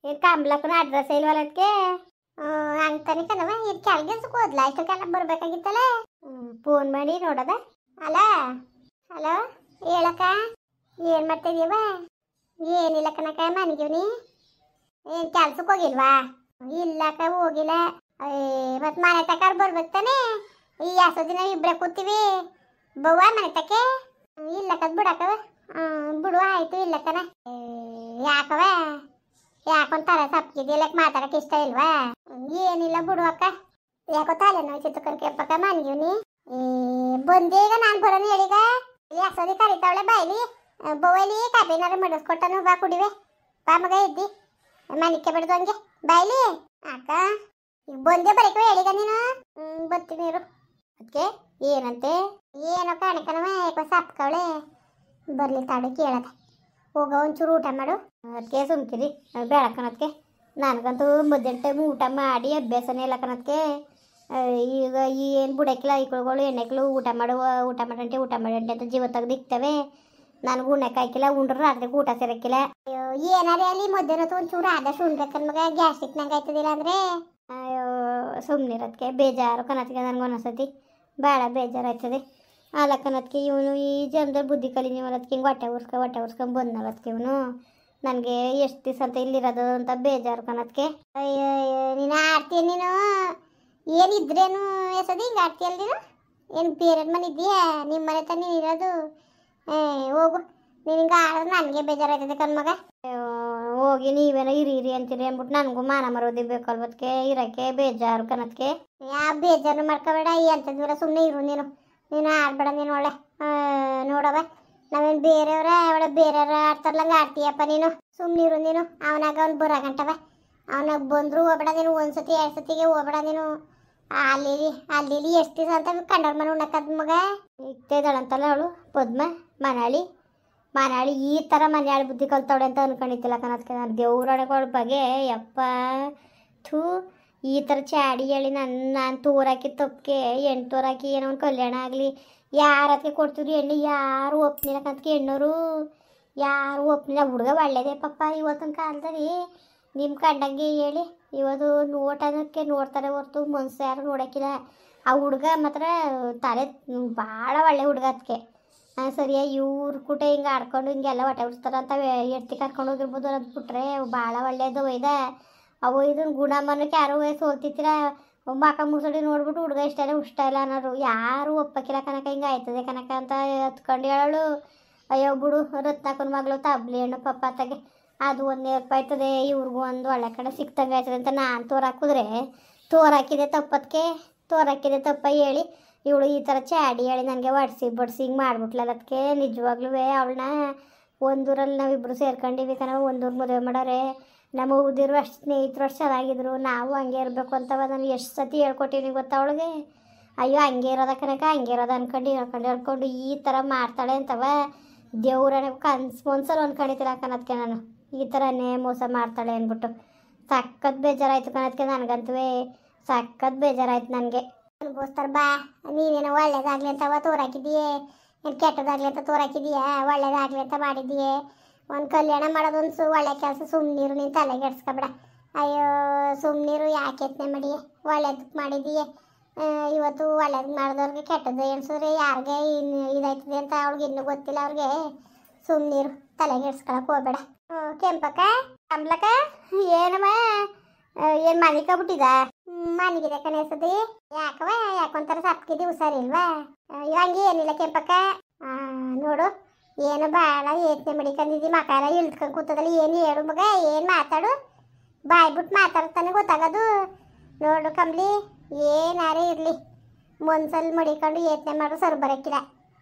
ಏನು ಕಮಲಕ್ಕನ ಅಡ್ರೆಸ್ ಇಲ್ವಲ್ಲ ಅದಕ್ಕೆ ಅಂತಾನೆ ಕಣವ ಇದು ಕೆಲ್ಗೆಲ್ಸಕ್ಕೆ ಹೋದ್ಲ ಇಷ್ಟಕ್ಕೆಲ್ಲ ಬರ್ಬೇಕಾಗಿತ್ತಲ್ಲ ಫೋನ್ ಮಾಡಿ ನೋಡದ ಅಲ್ಲ ಹಲೋ ಹೇಳಕ್ಕ ಏನು ಮಾಡ್ತಿದೀವ ಏನಿಲ್ಲ ಕಣಕ್ಕ ಮನೆಗಿವ್ನಿ ಏನು ಕೆಲ್ಸಕ್ಕೆ ಹೋಗಿಲ್ವಾ ಇಲ್ಲಕ್ಕ ಹೋಗಿಲ್ಲ ಮತ್ತು ಮನೆ ತಕ ಬರ್ಬೇಕು ತಾನೆ ಈ ಯಾಸೋ ದಿನ ಇಬ್ಬರೇ ಕೂತೀವಿ ಬವ್ವ ಮನೆ ತಕ್ಕೆ ಇಲ್ಲಕ್ಕದ ಬಿಡಕ್ಕವ ಬಿಡುವ ಆಯ್ತು ಇಲ್ಲಕ್ಕನ ಯಾಕವ ಯಾಕೊಂತಾರ ಸಪ್ಕಿದಿಲ್ಲ ಮಾತಾಡಕ್ಕೆ ಇಷ್ಟ ಇಲ್ವಾ ಏನಿಲ್ಲ ಬಿಡುವಕ್ಕ ಯಾಕೋ ತಲೆನೋವು ಚಿತ್ರಕರ್ ಕೆಂಪಕ್ಕ ಮನ್ಗಿವ್ನಿ ಬಂದೆ ಈಗ ನಾನು ಬರೋಣ ಹೇಳಿಗ ಯಾಸೋದಿ ಕರಿತಾವಳೆ ಬಾಯ್ಲಿ ಬವ್ವಲಿ ಕಾಪಿನಾರ ಮಾಡಿಸ್ಕೊಟ್ಟನು ಬಾ ಕುಡಿವೆ ಬಾ ಮಗ ಇದ್ದಿ ಮನಿಕೆ ಬಿಡ್ದು ಹಂಗೆ ಬಾಯ್ಲಿ ಅಕ್ಕ ಈಗ ಬಂದೆ ಬರೀಕವ ಹೇಳಿಗ ನೀನು ಬರ್ತೀನಿ ನೀರು ಅದಕ್ಕೆ ಏನಂತೆ ಏನೋ ಕಾಣಕನವ ಯಾಕೋ ಸಪ್ಕವಳೆ ಬರ್ಲಿ ತಾಡು ಕೇಳದ ಹೋಗ ಒಂಚೂರು ಊಟ ಮಾಡು ಅದಕ್ಕೆ ಸುಮ್ಕಿರಿ ಬೆಳಕನದಕ್ಕೆ ನನಗಂತೂ ಮಧ್ಯಾಹ್ನ ಟೈಮ್ ಊಟ ಮಾಡಿ ಅಭ್ಯಾಸನೇ ಇಲ್ಲ ಕಣದಕ್ಕೆ ಈಗ ಏನು ಬುಡಕ್ಕಿಲ್ಲ ಐಕಳುಗಳು ಎಣ್ಣೆಕ್ಳು ಊಟ ಮಾಡಂಟೆ ಅಂತ ಜೀವ ತೆಗ್ದು ಇಕ್ತವೆ ನನಗೂ ಉಣ್ಣಕ್ಕೆ ಹಾಕಿಲ್ಲ ಉಂಡ್ರು ರಾತ್ರಿಗೆ ಊಟ ಸೇರಕ್ಕಿಲ್ಲ ಅಯ್ಯೋ ಏನಾರೇ ಅಲ್ಲಿ ಮಧ್ಯಾಹ್ನ ಒಂಚೂರು ಆದಷ್ಟು ಉಣ್ಬೇಕನ್ ಮಗ ಗ್ಯಾಸ್ಟ್ರಿಕ್ ನಂಗೆ ಆಯ್ತದಿಲ್ಲ ಅಂದರೆ ಅಯ್ಯೋ ಸುಮ್ಮನಿರೋದಕ್ಕೆ ಬೇಜಾರು ಕಣದಕ್ಕೆ ನನಗೆ ಒಂದೊಂದ್ಸತಿ ಭಾಳ ಬೇಜಾರಾಯ್ತದೆ ಆಲಕ್ಕನದಕ್ಕೆ ಇವನು ಈ ಜನದಲ್ಲಿ ಬುದ್ಧಿ ಕಲೀನಿ ಅನ್ನೋದಕ್ಕೆ ಹಿಂಗೆ ಹೊಟ್ಟೆ ಉರ್ಸ್ಕೊಂಡು ಬಂದನೋದಕ್ಕೆ ಇವನು ನನಗೆ ಎಷ್ಟು ದಿವಸ ಅಂತ ಇಲ್ಲಿರೋದು ಅಂತ ಬೇಜಾರು ಕಣದಕ್ಕೆ ಅಯ್ಯೋ ನೀನು ಆಡ್ತೀಯ ನೀನು ಏನಿದ್ರೇನು ಎಸೋದು ಹಿಂಗೆ ಆಡ್ತೀಯಲ್ಲ ನೀನು ಏನು ಬೇರೆ ಮನೆ ಇದೆಯಾ ನಿಮ್ಮ ಮನೆ ತಾನೇ ನೀನು ಇರೋದು ಹೋಗು ನೀನು ಹಿಂಗೆ ಆಡಿದ್ರೆ ನನಗೆ ಬೇಜಾರಾಯ್ತದೆ ಕಣ್ಮಗ ಹೋಗಿ ನೀವೇನೋ ಇರಿ ಅಂತೀರಿ ಅಂದ್ಬಿಟ್ಟು ನನಗೂ ಮಾನ ಮರೋದಿ ಬೇಕಲ್ವದಕ್ಕೆ ಇರೋಕ್ಕೆ ಬೇಜಾರು ಕಣದಕ್ಕೆ ಯಾವ ಬೇಜಾರು ಮಾಡ್ಕೋಬೇಡ ಎಂಥದ್ವರ ಸುಮ್ಮನೆ ಇರು ನೀನು ಆಡ್ಬೇಡ ನೀನು ಒಳ್ಳೆ ನೋಡವ ನಾವೇನು ಬೇರೆಯವ್ರ ಒಳ್ಳೆ ಬೇರೆಯವ್ರ ಆಡ್ತಾರಲ್ಲಂಗೆ ಆಡ್ತೀಯಪ್ಪ ನೀನು ಸುಮ್ಮನಿರು ನೀನು ಅವನಾಗ ಅವ್ನು ಬರೋಗಂಟವ ಅವನಾಗ ಬಂದರೂ ಹೋಗ್ಬೇಡ ನೀನು ಒಂದ್ಸತಿ ಎರಡು ಸತಿಗೆ ಹೋಗ್ಬೇಡ ನೀನು ಅಲ್ಲಿ ಎಷ್ಟು ದಿವಸ ಅಂತ ಕಂಡವ್ರ ಮನೆ ಉಣ್ಣಕ್ಕದ ಮಗ ಇತ್ತೇದಳಂತಲ್ಲ ಅವಳು ಪದ್ಮ ಮನಾಳಿ ಈ ಥರ ಮನೆಯಾಳು ಬುದ್ಧಿ ಕಲ್ತವಳೆ ಅಂತ ಅನ್ಕೊಂಡಿದ್ದಿಲ್ಲ ಕಣದಕ್ಕೆ ನಾನು ದೇವ್ರೊಳಗಳ ಬಗ್ಗೆ ಯಪ್ಪ ಥೂ ಈ ಥರ ಚಾಡಿ ಹೇಳಿ ನಾನು ತೋರಾಕಿ ತಪ್ಪಿಗೆ ಎಂಟು ತೋರಾಕಿ ಏನೋ ಒಂದು ಕಲ್ಯಾಣ ಆಗಲಿ ಯಾರು ಅದಕ್ಕೆ ಕೊಡ್ತಿದ್ರು ಎಣ್ಣೆ ಯಾರು ಒಪ್ನಿಲ್ಲ ಕಣದಕ್ಕೆ ಹೆಣ್ಣೋರು ಯಾರು ಒಪ್ನಿಲ್ಲ ಹುಡುಗ ಒಳ್ಳೇದೇ ಪಪ್ಪ ಇವತ್ತಿನ ಕಾಲದಲ್ಲಿ ನಿಮ್ಮ ಕಂಡಂಗೆ ಹೇಳಿ ಇವತ್ತು ನೋಟಕ್ಕೆ ನೋಡ್ತಾರೆ ಹೊರ್ತು ಮನ್ಸು ಯಾರು ನೋಡೋಕ್ಕಿಲ್ಲ ಆ ಹುಡುಗ ಮಾತ್ರ ತಲೆ ಭಾಳ ಒಳ್ಳೆ ಹುಡುಗ ಅದಕ್ಕೆ ಸರಿಯಾಗಿ ಇವ್ರ ಕೂಟ ಹಿಂಗೆ ಆಡ್ಕೊಂಡು ಹಿಂಗೆಲ್ಲ ಹೊಟ್ಟೆ ಉಡ್ಸ್ತಾರೆ ಅಂತ ಎಡ್ತಿ ಕರ್ಕೊಂಡು ಹೋಗಿರ್ಬೋದು ಅಂದ್ಬಿಟ್ರೆ ಭಾಳ ಒಳ್ಳೇದು ಒಯ್ದ ಅವು ಇದನ್ನು ಗುಣಮನಕ್ಕೆ ಯಾರು ಸೋಲ್ತಿತ್ತಿರ ಮಕ ಮುಸುಡಿ ನೋಡ್ಬಿಟ್ಟು ಹುಡುಗ ಇಷ್ಟ ಇಲ್ಲ ಅನ್ನೋರು ಯಾರು ಒಪ್ಪಕ್ಕಿಲ್ಲ ಕನಕ ಹಿಂಗೆ ಆಯ್ತದೆ ಕನಕ ಅಂತ ಹತ್ಕೊಂಡು ಹೇಳೋಳು ಅಯ್ಯೋ ಬಿಡು ರತ್ನಾಕನ ಮಗಳು ತಬ್ಲಿ ಹಣ್ಣು ಪಪ್ಪ ತಗೆ ಅದು ಒಂದು ಆಯ್ತದೆ ಇವ್ರಿಗೂ ಒಂದು ಒಳ್ಳೆ ಕಡೆ ಸಿಕ್ತಂಗೆ ಆಯ್ತದೆ ಅಂತ ನಾನು ತೋರಾಕಿದೆ ತಪ್ಪ ಹೇಳಿ ಇವಳು ಈ ಥರ ಚಾಡಿ ಹೇಳಿ ನನಗೆ ಬಡ್ಸಿ ಹಿಂಗೆ ಮಾಡ್ಬಿಟ್ಲಲ್ಲ ಅದಕ್ಕೆ ನಿಜವಾಗ್ಲೂ ಅವಳನ್ನ ಒಂದೂರಲ್ಲಿ ನಾವಿಬ್ಬರು ಸೇರ್ಕೊಂಡಿವಿ ಕಣವ ಒಂದೂರು ಮದುವೆ ಮಾಡೋರೆ ನಮ್ಮ ಉದಿರು ಅಷ್ಟು ಸ್ನೇಹಿತರು ಅಷ್ಟು ಚೆನ್ನಾಗಿದ್ರು ನಾವು ಹಂಗೆ ಇರಬೇಕು ಅಂತವ ನಾನು ಎಷ್ಟು ಸತಿ ಹೇಳ್ಕೊಟ್ಟಿನಿ ಗೊತ್ತಾ ಅವಳಿಗೆ ಅಯ್ಯೋ ಹಂಗೆ ಇರೋದ ಕನಕ ಹಂಗೆ ಇರೋದು ಹೇಳ್ಕೊಂಡು ಈ ಥರ ಮಾಡ್ತಾಳೆ ಅಂತವ ದೇವ್ರನೇ ಮನ್ಸಲ್ಲಿ ಅಂದ್ಕೊಂಡಿದ್ದಿಲ್ಲ ಕಣದಕ್ಕೆ ನಾನು ಈ ಥರನೇ ಮೋಸ ಮಾಡ್ತಾಳೆ ಅಂದ್ಬಿಟ್ಟು ಸಖತ್ ಬೇಜಾರಾಯ್ತು ಕಣದಕ್ಕೆ ನನಗಂತೂ ಸಖತ್ ಬೇಜಾರಾಯ್ತು ನನಗೆ ಅನ್ಬೋಸ್ತಾರ ಬಾ ನೀನೇನೋ ಒಳ್ಳೇದಾಗಲಿ ಅಂತವ ತೋರಾಕಿದೀಯೇ ಏನು ಕೆಟ್ಟದಾಗಲಿ ಅಂತ ತೋರಾಕಿದೀಯಾ ಒಳ್ಳೇದಾಗಲಿ ಅಂತ ಮಾಡಿದೀಯೇ ಒಂದು ಕಲ್ಯಾಣ ಮಾಡೋದೊಂದು ಒಳ್ಳೆ ಕೆಲಸ ಸುಮ್ಮನೀರು ನೀನು ತಲೆಗೆಡ್ಸ್ಕೊಬೇಡ ಅಯ್ಯೋ ಸುಮ್ಮನೀರು ಯಾಕೆ ಯತ್ನೆ ಮಾಡಿ ಒಳ್ಳೇದಕ್ಕೆ ಮಾಡಿದೀಯೇ ಇವತ್ತು ಒಳ್ಳೇದು ಮಾಡಿದವ್ರಿಗೆ ಕೆಟ್ಟದ್ದು ಎಣಿಸಿದ್ರೆ ಯಾರಿಗೆ ಇದಾಯ್ತದೆ ಅಂತ ಅವ್ಳಿಗೆ ಇನ್ನೂ ಗೊತ್ತಿಲ್ಲ ಅವ್ರಿಗೆ ಸುಮ್ಮನೀರು ತಲೆಗೆಡ್ಸ್ಕೊಳಕ್ಕೆ ಹೋಗ್ಬೇಡ ಕೆಂಪಕ್ಕ ಕಮ್ಲಕ್ಕ ಏನಮ್ಮ ಏನು ಮನಿಕಬಿಟ್ಟಿದ ಮನಿಗಿದೆ ಕಣಸದಿ ಯಾಕವ ಯಾಕೊಂಥರ ಸಪ್ಕಿದಿ ಹುಷಾರಿಲ್ವಾ ಹಂಗೆ ಏನಿಲ್ಲ ಕೆಂಪಕ್ಕ ನೋಡು ಏನು ಭಾಳ ಯೋಚನೆ ಮಡಿಕೊಂಡಿದ್ದಿ ಮಕ ಎಲ್ಲ ಇಳ್ದ್ಕೊಂಡು ಕೂತದಲ್ಲಿ ಏನು ಹೇಳು ಮಗ ಏನು ಮಾತಾಡು ಬಾಯ್ಬಿಟ್ಟು ಮಾತಾಡ್ತಾನೆ ಗೊತ್ತಾಗೋದು ನೋಡು ಕಂಬ್ಲಿ ಏನಾರೇ ಇರಲಿ ಮನ್ಸಲ್ಲಿ ಮಡಿಕೊಂಡು ಯೋಚನೆ ಮಾಡು ಸರ್ ಬರೋಕ್ಕಿಲ್ಲ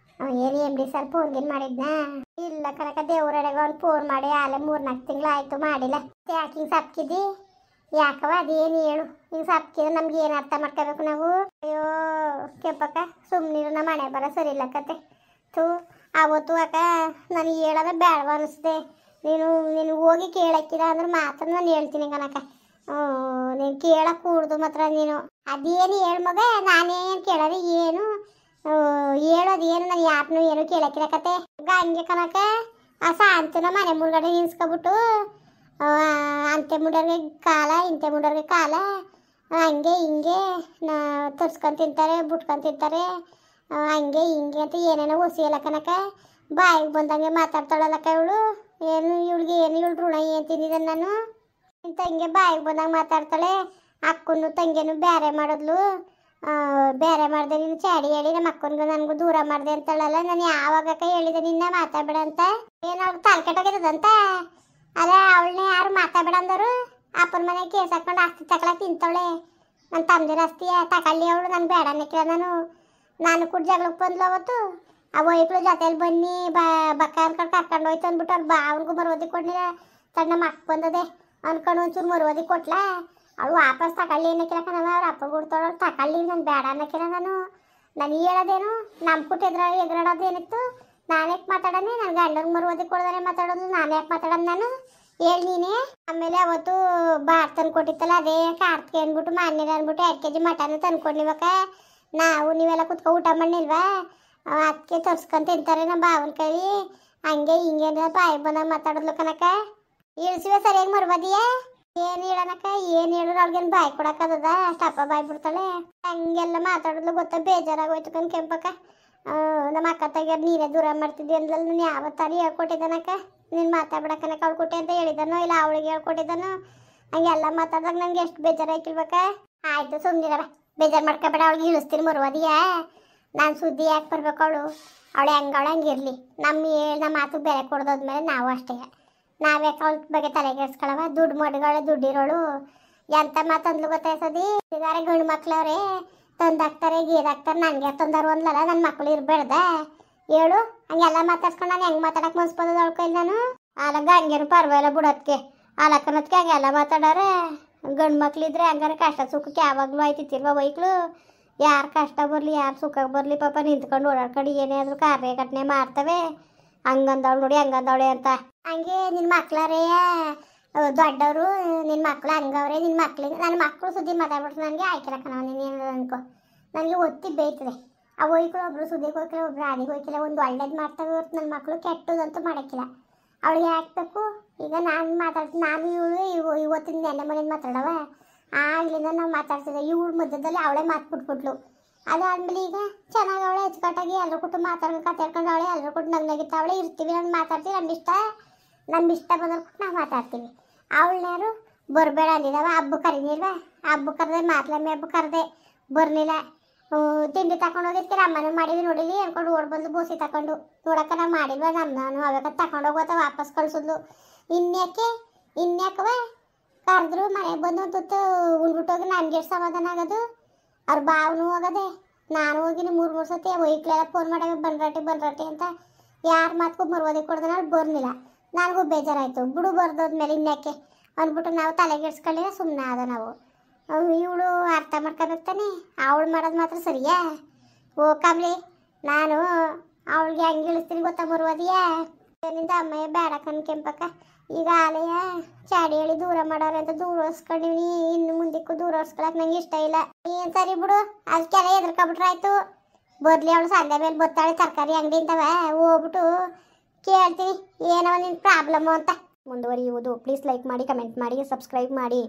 ಏನು ಎಮ್ ಡಿ ಸರ್ ಫೋನ್ಗಿನ್ ಮಾಡಿದ್ನಾ ಇಲ್ಲ ಕನಕ ದೇವ್ರಡೆಗೆ ಅವ್ನು ಫೋನ್ ಮಾಡಿ ಆಲೆ 3-4 ತಿಂಗಳು ಆಯಿತು ಮಾಡಿಲ್ಲ ಯಾಕೆ ಹಿಂಗೆ ಸಪ್ಕಿದ್ದಿ ಯಾಕವ ಅದೇನು ಹೇಳು ಹಿಂಗೆ ಸಪ್ಕಿದ್ರೆ ನಮ್ಗೆ ಏನು ಅರ್ಥ ಮಾಡ್ಕೋಬೇಕು ನಾವು ಅಯ್ಯೋ ಕೆಂಪಕ್ಕ ಸುಮ್ಮನಿರು ನಮ್ಮ ಮನೆ ಬರೋ ಸರಿ ಇಲ್ಲ ಕತೆ ಥೂ ಅವತ್ತು ಅಕ್ಕ ನನಗೆ ಹೇಳೋದ ಬೇಡವ ಅನ್ನಿಸ್ದೆ ನೀನು ಹೋಗಿ ಕೇಳಕ್ಕಿಲ್ಲ ಅಂದ್ರೆ ಮಾತ್ರ ನಾನು ಹೇಳ್ತೀನಿ ಕನಕ ನೀನು ಕೇಳಕ್ಕೆ ಕೂಡ್ದು ಮಾತ್ರ ನೀನು ಅದೇನು ಹೇಳು ಮಗ ನಾನೇನು ಕೇಳೋದು ಏನು ಹೇಳೋದು ಏನು ನಾನು ಯಾರನ್ನೂ ಏನು ಕೇಳಕ್ಕಿಲ್ಲ ಕತೆ ಹಂಗೆ ಕನಕ ಆ ಸಾಂತನ ಮನೆ ಮುಂದ್ಗಡೆ ನಿನ್ಸ್ಕೊಬಿಟ್ಟು ಅಂತೆ ಮುಂಡೋರಿಗೆ ಕಾಲ ಇಂತೆ ಮುಂಡೋರಿಗೆ ಕಾಲ ಹಂಗೆ ಹಿಂಗೆ ತರ್ಸ್ಕೊಂಡು ತಿಂತಾರೆ ಬಿಟ್ಕೊಂಡು ತಿಂತಾರೆ ಹಂಗೆ ಹಿಂಗೆ ಅಂತ ಏನೇನೋ ಒಸಿಯಲ್ಲ ಕನಕ ಬಾಯಿಗೆ ಬಂದಂಗೆ ಮಾತಾಡ್ತಾಳಲ್ಲಕ್ಕ ಇವಳು ಏನು ಇವಳಿಗೆ ಏನು ಇವಳು ಋಣ ಏನು ತಿಂದಿದ್ದೆ ನಾನು ತಂಗೆ ಬಾಯಿಗೆ ಬಂದಂಗೆ ಮಾತಾಡ್ತಾಳೆ ಅಕ್ಕನು ತಂಗಿನೂ ಬೇರೆ ಮಾಡಿದ್ಲು ಬೇರೆ ಮಾಡಿದೆ ನೀನು ಚಾಡಿ ಹೇಳಿ ನಮ್ಮ ಅಕ್ಕನಿಗೂ ನನಗೂ ದೂರ ಮಾಡಿದೆ ಅಂತಾಳಲ್ಲ ನಾನು ಯಾವಾಗಕ್ಕ ಹೇಳಿದೆ ನಿನ್ನ ಮಾತಾಡಬೇಡ ಅಂತ ಏನು ಅವ್ಳು ತಲೆ ಕೆಟ್ಟೋಗಿರೋದಂತ ಅದೇ ಅವಳನ್ನೇ ಯಾರು ಮಾತಾಡಬೇಡ ಅಂದರು ಅಪ್ಪನ ಮನೆ ಕೇಸ್ ಹಾಕೊಂಡು ಆಸ್ತಿ ತಗೊಳಕ್ಕೆ ತಿಂತವಳೆ ನನ್ನ ತಮ್ಮದಿರ ಆಸ್ತಿ ತಗೊಳ್ಳಿ ಅವಳು ನಾನು ಬೇಡ ಅನ್ನಕ್ಕಿಲ್ಲ ನಾನು ಕೂಡ ಜಗಳಕ್ಕೆ ಬಂದ್ಲು ಅವತ್ತು ಆ ವೈಕ್ಳು ಜೊತೆಲಿ ಬನ್ನಿ ಬಕ್ಕ ಅನ್ಕೊಂಡು ಕರ್ಕೊಂಡು ಹೋಯ್ತು ಅಂದ್ಬಿಟ್ಟು ಅವ್ರು ಅವನಿಗೂ ಮರುವದಿ ಕೊಡ್ಲಿಲ್ಲ ತನ್ನ ನಮ್ಮ ಅಕ್ಕ ಬಂದದೆ ಅನ್ಕೊಂಡು ಒಂಚೂರು ಮರುವದಿ ಕೊಟ್ಲಾ ಅವಳು ವಾಪಸ್ ತಗೊಳ್ಳಿ ಅನ್ನಕ್ಕಿಲ್ಲ ಕಣವ ಅವ್ರ ಅಪ್ಪ ಕೊಡ್ತಾಳು ತಗೊಳ್ಳಿ ನಾನು ಬೇಡ ಅನ್ನಕ್ಕಿಲ್ಲ ನಾನು ಹೇಳೋದೇನು ನಮ್ಮ ಪುಟ್ಟ ಎದುರಾಡೋದೇನಿತ್ತು ನಾನು ಯಾಕೆ ಮಾತಾಡೋಣ ನನ್ನ ಗಂಡನ ಮರುವದಿ ಕೊಡ್ದಾನೆ ಮಾತಾಡೋದು ನಾನು ಯಾಕೆ ಮಾತಾಡೋದು ನಾನು ಹೇಳಿ ನೀನೇ ಆಮೇಲೆ ಅವತ್ತು ಬಾರ್ ತಂದು ಕೊಟ್ಟಿತ್ತಲ್ಲ ಅದೇ ಕಾರ್ತಿಗೆ ಅಂದ್ಬಿಟ್ಟು ಮಾನ್ಯರ ಅಂದ್ಬಿಟ್ಟು 2 kg ಮಟನ್ ತಂದ್ಕೊಂಡಿವಕ್ಕ ನಾವು ನೀವೆಲ್ಲ ಕುತ್ಕೊ ಊಟ ಮಾಡಿಲ್ವಾ ಅದಕ್ಕೆ ತರ್ಸ್ಕೊಂಡು ತಿಂತಾರೆ ನಮ್ಮ ಬಾವನ ಕೈ ಹಂಗೆ ಹಿಂಗೆ ಬಾಯಿ ಬಂದಾಗ ಮಾತಾಡೋದ್ಲು ಕನಕ ಇಳಿಸಿವೆ ಸರಿಯಾಗಿ ಮರ್ಬದಿಯೇ ಏನು ಹೇಳನಕ್ಕ ಏನು ಹೇಳಿದ್ರು ಅವ್ರಿಗೇನು ಬಾಯಿ ಕೊಡಕ್ಕದ ಅಷ್ಟಪ್ಪ ಬಾಯಿ ಬಿಡ್ತಾಳೆ ಹಂಗೆಲ್ಲ ಮಾತಾಡೋದ್ಲು ಗೊತ್ತಾ ಬೇಜಾರಾಗೋಯ್ತು ಕಣ್ ಕೆಂಪಕ್ಕ ನಮ್ಮ ಅಕ್ಕ ತೆಗಿಯೋರು ನೀರೇ ದೂರ ಮಾಡ್ತಿದ್ದಿ ಅಂದ್ಲಲ್ಲ ನಾನು ಯಾವತ್ತಾರು ಹೇಳ್ಕೊಟ್ಟಿದ್ದಾನಕ್ಕ ನೀನು ಮಾತಾಡ್ಬಿಡಕ್ಕನಕ್ಕ ಅವ್ಳು ಕೊಟ್ಟೆ ಅಂತ ಹೇಳಿದ್ದಾನೋ ಇಲ್ಲ ಅವಳಿಗೆ ಹೇಳ್ಕೊಟ್ಟಿದ್ದಾನೋ ಹಂಗೆಲ್ಲ ಮಾತಾಡ್ದಾಗ ನಂಗೆ ಎಷ್ಟು ಬೇಜಾರಾಯ್ತಿಲ್ಬೇಕ ಆಯಿತು ಸುಮ್ಮನಿರವ ಬೇಜಾರು ಮಾಡ್ಕೊಬೇಡ ಅವಳಿಗೆ ಇಳಿಸ್ತೀನಿ ಮರುವದಿಯಾ ನಾನು ಸುದ್ದಿ ಯಾಕೆ ಬರ್ಬೇಕು ಅವಳು ಹೆಂಗವಳು ಹಂಗಿರಲಿ ನಮ್ಮ ಮಾತು ಬೆಲೆ ಕೊಡ್ದೋದ್ಮೇಲೆ ನಾವು ಅಷ್ಟೇ ನಾವ್ಯಾಕೆ ಅವಳ ಬಗ್ಗೆ ತಲೆಗೆಡ್ಸ್ಕೊಳವ ದುಡ್ಡು ಮಡ್ಗಳು ದುಡ್ಡಿರೋಳು ಎಂತ ಮಾತಂದ್ಲು ಗೊತ್ತಾಯ್ತದಿ ಇದಾರೆ ಗಂಡು ಮಕ್ಳವ್ರೆ ತಂದಾಕ್ತಾರೆ ಗೀದಾಕ್ತಾರೆ ನನಗೆ ತಂದರು ಅಂದ್ಲಲ್ಲ ನನ್ನ ಮಕ್ಳು ಇರಬೇಡ್ದ ಹೇಳು ಹಂಗೆಲ್ಲ ಮಾತಾಡ್ಸ್ಕೊಂಡು ನಾನು ಹೆಂಗೆ ಮಾತಾಡಕ್ಕೆ ಮನ್ಸ್ಬೋದದ ಅವಳ ಕೈಲಿ ನಾನು ಆಲಂಗ ಹಂಗೇನು ಪರವಾಗಿಲ್ಲ ಬಿಡೋದಕ್ಕೆ ಆಲಕ್ಕನದಕ್ಕೆ ಹಂಗೆಲ್ಲ ಮಾತಾಡೋರೆ ಗಂಡು ಮಕ್ಳಿದ್ರೆ ಹಂಗಾರೆ ಕಷ್ಟ ಸುಖಕ್ಕೆ ಯಾವಾಗಲೂ ಆಯ್ತಿತ್ತಿಲ್ವ ವೈಕ್ಳು ಯಾರು ಕಷ್ಟ ಬರಲಿ ಯಾರು ಸುಖಕ್ಕೆ ಬರಲಿ ಪಾಪ ನಿಂತ್ಕೊಂಡು ಓಡಾಡ್ಕೊಂಡು ಏನೇ ಆದರೂ ಕಾರ್ಯ ಘಟನೆ ಮಾಡ್ತವೆ ಹಂಗಂದವಳು ನೋಡಿ ಹಂಗಂದವಳೆ ಅಂತ ಹಂಗೆ ನಿನ್ನ ಮಕ್ಳರೇ ದೊಡ್ಡವರು ನಿನ್ನ ಮಕ್ಳು ಹಂಗವ್ರೆ ನಿನ್ನ ಮಕ್ಳಿಗೆ ನನ್ನ ಮಕ್ಕಳು ಸುದ್ದಿ ಮಾತಾಡ್ಬಿಟ್ರು ನನಗೆ ಆಯ್ಕಿಲ್ಲ ಕಣವ ನೀನು ಅನ್ಕೋ ನನಗೆ ಒತ್ತಿ ಬೇಯ್ತದೆ ಆ ಹೋಯ್ಕಳು ಒಬ್ರು ಸುದ್ದಿಗೆ ಹೋಯ್ಕಿಲ್ಲ ಒಬ್ರು ರಾಣಿಗೆ ಹೋಯ್ಕಿಲ್ಲ ಒಂದು ಒಳ್ಳೇದು ಮಾಡ್ತವೆ ಹೊರ್ತು ನನ್ನ ಮಕ್ಕಳು ಕೆಟ್ಟದಂತೂ ಮಾಡೋಕ್ಕಿಲ್ಲ ಅವಳಿಗೆ ಹಾಕ್ಬೇಕು ಈಗ ನಾನು ಮಾತಾಡ್ತೀನಿ ನಾನು ಇವತ್ತಿನ ನೆನ್ನೆ ಮನೇಲಿ ಮಾತಾಡವ ಆಗ್ಲಿಂದ ನಾವು ಮಾತಾಡ್ತಿದ್ದೆ ಇವಳು ಮಧ್ಯದಲ್ಲಿ ಅವಳೇ ಮಾತು ಬಿಟ್ಬಿಟ್ಲು ಅದಾದ್ಮೇಲೆ ಈಗ ಚೆನ್ನಾಗಿ ಅವಳೆ ಅಚ್ಚುಕಟ್ಟಾಗಿ ಎಲ್ಲರೂ ಕೊಟ್ಟು ಮಾತಾಡ್ಕೊಂಡು ಅವಳೆ ಎಲ್ಲರೂ ಕೊಟ್ಟು ನಗ್ನಾಗಿತ್ತು ಇರ್ತೀವಿ ನಾನು ಮಾತಾಡ್ತೀವಿ ನಮ್ಮ ಇಷ್ಟ ಬಂದ್ರೆ ಕೊಟ್ಟು ನಾವು ಮಾತಾಡ್ತೀವಿ ಅವಳನ್ಯಾರು ಬರಬೇಡ ಅಂದಿದ್ದಾವ ಹಬ್ಬ ಕರೀನಿಲ್ವ ಹಬ್ಬ ಕರೆದೆ ಮಾತ್ಲಮ್ಮೆ ಹಬ್ಬ ಕರೆದೆ ಬರಲಿಲ್ಲ ತಿಂಡಿ ತಗೊಂಡು ಹೋಗಿರ್ತೀರ ಅಮ್ಮನೂ ಮಾಡಿದ್ವಿ ನೋಡಿದ್ವಿ ಅನ್ಕೊಂಡು ಓಡ್ ಬಂದು ಬೋಸಿ ತಗೊಂಡು ನೋಡಕ್ಕ ನಾವು ಮಾಡಿಲ್ವ ನಾನು ಅವಾಗ ತಗೊಂಡು ಹೋಗೋತ ವಾಪಸ್ ಕಳ್ಸಿದ್ಲು ಇನ್ಯಾಕವ ಕರೆದ್ರು ಮನೆಗೆ ಬಂದು ತುತ್ತು ಉಂಡ್ಬಿಟ್ಟೋಗಿ ನನಗೆ ಎಷ್ಟು ಸಮಾಧಾನ ಆಗೋದು ಅವ್ರ ಬಾವನು ಹೋಗದೆ ನಾನು ಹೋಗಿನಿ 3 ಸತಿ ವೈಕ್ಲೆಲ್ಲ ಫೋನ್ ಮಾಡಿ ಬಂದ್ರಟ್ಟಿ ಅಂತ ಯಾರು ಮಾತ್ಕೊ ಮರುವದಿ ಕೊಡ್ದೆ ನಾನು ಬರ್ಲಿಲ್ಲ ನನಗೂ ಬೇಜಾರಾಯಿತು ಬಿಡು ಬರ್ದೋದ್ಮೇಲೆ ಇನ್ಯಾಕೆ ಅಂದ್ಬಿಟ್ಟು ನಾವು ತಲೆಗೆಡ್ಸ್ಕೊಳ್ಳಿಲ್ಲ ಸುಮ್ಮನೆ ಆದ ನಾವು ಇವಳು ಅರ್ಥ ಮಾಡ್ಕೋಬೇಕು ತಾನೆ ಅವಳು ಮಾಡೋದು ಮಾತ್ರ ಸರಿಯಾ ಓ ಕಾಮ್ಲಿ ನಾನು ಅವಳಿಗೆ ಹೆಂಗೆ ಇಳಿಸ್ತೀನಿ ಗೊತ್ತಾ ಮರುವದಿಯಾ ಏನಿಂದ ಅಮ್ಮಯ್ಯ ಬೇಡ ಕಣ್ ಕೆಂಪಕ್ಕ ಈಗ ಆಲೆಯ ಚಾಡಿ ಹೇಳಿ ದೂರ ಮಾಡೋರೆ ಅಂತ ದೂರ ಹೊರ್ಸ್ಕೊಂಡಿವ್ನಿ ಇನ್ನು ಮುಂದಕ್ಕೂ ದೂರ ಹೊರ್ಸ್ಕೊಳಕ್ ನಂಗೆ ಇಷ್ಟ ಇಲ್ಲ ಏನ್ ಸರಿ ಬಿಡು ಅದಕ್ಕೆಲ್ಲ ಎದ್ರಕೊಬಿಟ್ರಾಯ್ತು ಬರ್ಲಿ ಅವಳು ಸಂದೆ ಮೇಲೆ ಬತ್ತಾಳೆ ತರಕಾರಿ ಅಂಗಡಿ ಇಂತವ ಹೋಗ್ಬಿಟ್ಟು ಕೇಳ್ತೀನಿ ಏನವ ನಿನ್ ಪ್ರಾಬ್ಲಮ್ಮು ಅಂತ ಮುಂದುವರಿಯುವುದು ಪ್ಲೀಸ್ ಲೈಕ್ ಮಾಡಿ ಕಮೆಂಟ್ ಮಾಡಿ ಸಬ್ಸ್ಕ್ರೈಬ್ ಮಾಡಿ